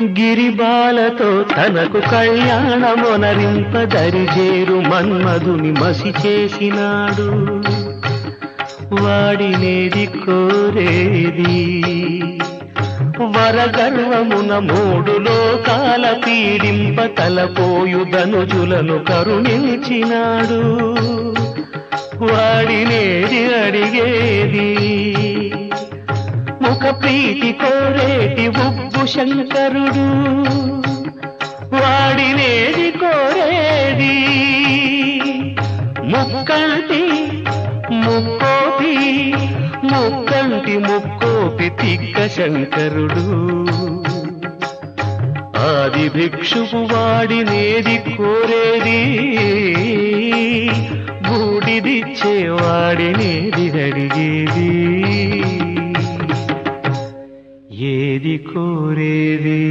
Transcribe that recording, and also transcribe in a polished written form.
గిరిబాలతో తనకు కళ్యాణమొనరింపదరిజేరు మన్మధుని మసి చేసినాడు. వాడినేది కోరేది వరగర్వమున మూడు లోకాల పీడింప తలపోయు ధనుజులను కరుణించినాడు. వాడినేది అడిగేది ముఖ ప్రీతి కోరేటి ఉబ్బు శంకరుడు. వాడినేది కోరేది ముక్కంటి ముక్కోపి ముక్కంటి ముక్కోపి తిక్క శంకరుడు. ఆది భిక్షువు వాడినేది కోరేది బూడిదిచ్చే వాడినేది అడిగేది. ఏది కోరేది